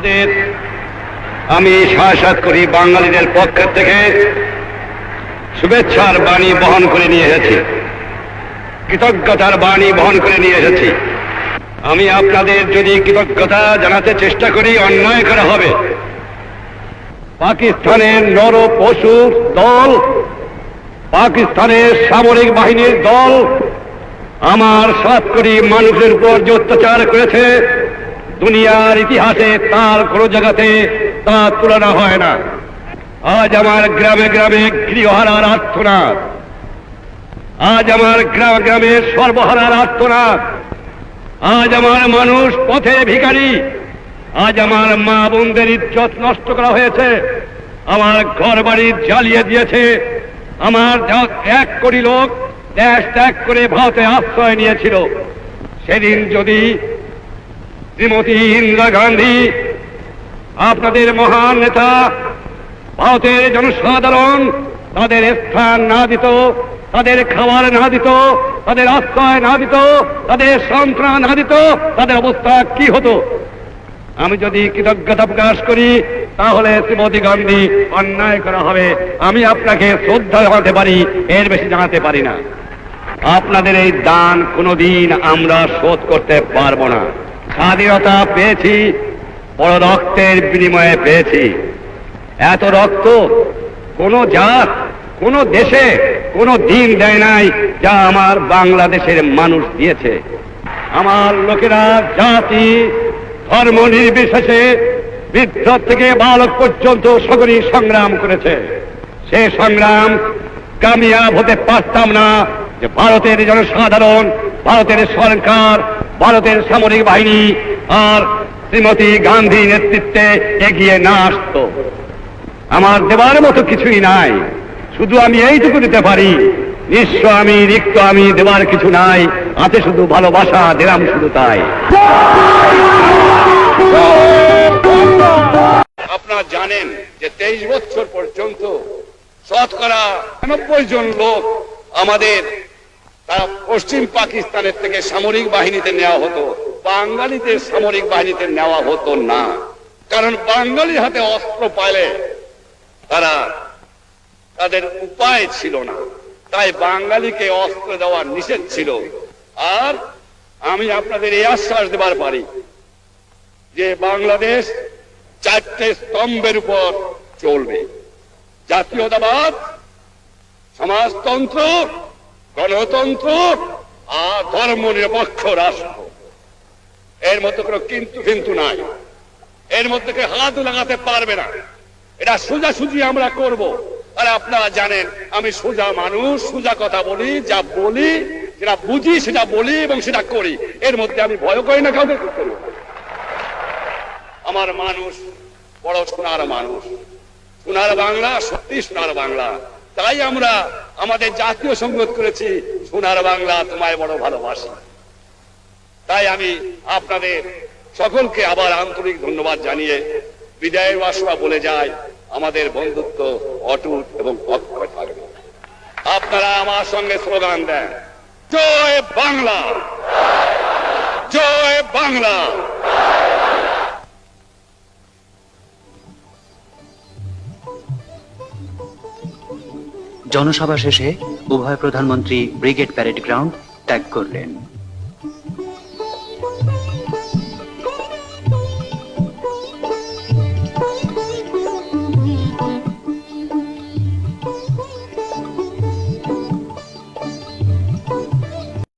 আপনাদের আমি সাক্ষাৎ করি বাঙালিদের পক্ষ থেকে শুভেচ্ছার বাণী বহন করে নিয়ে এসেছি, কৃতজ্ঞতার বাণী বহন করে নিয়ে এসেছি। আমি আপনাদের যদি কৃতজ্ঞতা জানাতে চেষ্টা করি অন্যায় করা হবে। পাকিস্তানের নর পশুর দল, পাকিস্তানের সামরিক বাহিনীর দল আমার 7 কোটি মানুষের উপর যে অত্যাচার করেছে, দুনিয়ার ইতিহাসে তার কোনো জায়গাতে তা তুলনা হয় না। আজ আমার গ্রামে গ্রামে গৃহহারার আর্তনাদ, আজ আমার গ্রামে গ্রামে সর্বহারার আর্তনাদ, আজ আমার মানুষ পথে ভিখারি, আজ আমার মা বোনদের ইজ্জত নষ্ট করা হয়েছে, আমার ঘর বাড়ি জ্বালিয়ে দিয়েছে। আমার 1 কোটি লোক দেশ ত্যাগ করে ভারতে আশ্রয় নিয়েছিল। সেদিন যদি শ্রীমতী ইন্দিরা গান্ধী, আপনাদের মহান নেতা, ভারতের জনসাধারণ তাদের স্থান না দিত, তাদের খাবার না দিত, তাদের আশ্রয় না দিত, তাদের সন্ত্রাস না দিত, তাদের অবস্থা কি হতো? আমি যদি কৃতজ্ঞতা প্রকাশ করি তাহলে শ্রীমতী গান্ধী অন্যায় করা হবে। আমি আপনাকে শ্রদ্ধা জানাতে পারি, এর বেশি জানাতে পারি না। আপনাদের এই দান কোনোদিন আমরা শোধ করতে পারবো না। স্বাধীনতা পেয়েছি বড় রক্তের বিনিময়ে পেয়েছি। এত রক্ত কোন জাত, কোন দেশে কোন দিন দেয় নাই যা আমার বাংলাদেশের মানুষ দিয়েছে। আমার লোকেরা জাতি ধর্ম নির্বিশেষে বৃদ্ধ থেকে বালক পর্যন্ত সকলেই সংগ্রাম করেছে। সে সংগ্রাম কামিয়াব হতে পারতাম না যে ভারতের জনসাধারণ, ভারতের সরকার, ভারতের সামরিক বাহিনী আর শ্রীমতী গান্ধী নেতৃত্বে এগিয়ে না আসত। আমার দেবার মতো কিছুই নাই, শুধু আমি এইটুকু দিতে পারি। নিঃস্ব আমি, রিক্ত আমি, দেবার কিছু নাই, আছে শুধু ভালোবাসা, দিলাম শুধু তাই। আপনারা জানেন যে 23 বছর পর্যন্ত শতকরা 90 জন লোক আমাদের তারা পশ্চিম পাকিস্তানের থেকে সামরিক বাহিনীতে নেওয়া হতো, বাঙালিদের সামরিক বাহিনীতে নেওয়া হতো না। কারণ বাঙালির হাতে অস্ত্র পাইলে তাদের উপায় ছিল না, তাই বাঙালিকে অস্ত্র দেওয়া নিষেধ ছিল। আর আমি আপনাদের এই আশ্বাস দেবার পারি যে বাংলাদেশ 4টে স্তম্ভের উপর চলবে: জাতীয়তাবাদ, সমাজতন্ত্র, গণতন্ত্র আর ধর্ম নিরপেক্ষ রাষ্ট্র। এর মধ্যে কোনো কিন্তু নাই, এর মধ্যে কেউ হাত লাগাতে পারবে না। এটা সোজাসুজি আমরা করব। আর আপনারা জানেন আমি সোজা মানুষ, সোজা কথা বলি, যা বলি যেটা বুঝি সেটা বলি এবং সেটা করি। এর মধ্যে আমি ভয় করি না কাউকে করব। আমার মানুষ বড় সোনার মানুষ, সোনার বাংলা, সত্যি সোনার বাংলা। তাই আমরা আমাদের জাতীয় সংগীত করেছি, সোনার বাংলা তোমায় বড় ভালোবাসি। তাই আমি আপনাদের সকলকে আবার আন্তরিক ধন্যবাদ জানিয়ে বিদায়ের বাসনা বলে যাই, আমাদের বন্ধুত্ব অটুট এবং অক্ষয় থাকবে। আপনারা আমার সঙ্গে স্লোগান দেন, জয় বাংলা, জয় বাংলা। জনসভা শেষে উভয় প্রধানমন্ত্রী ব্রিগেড প্যারেড গ্রাউন্ড ত্যাগ করলেন।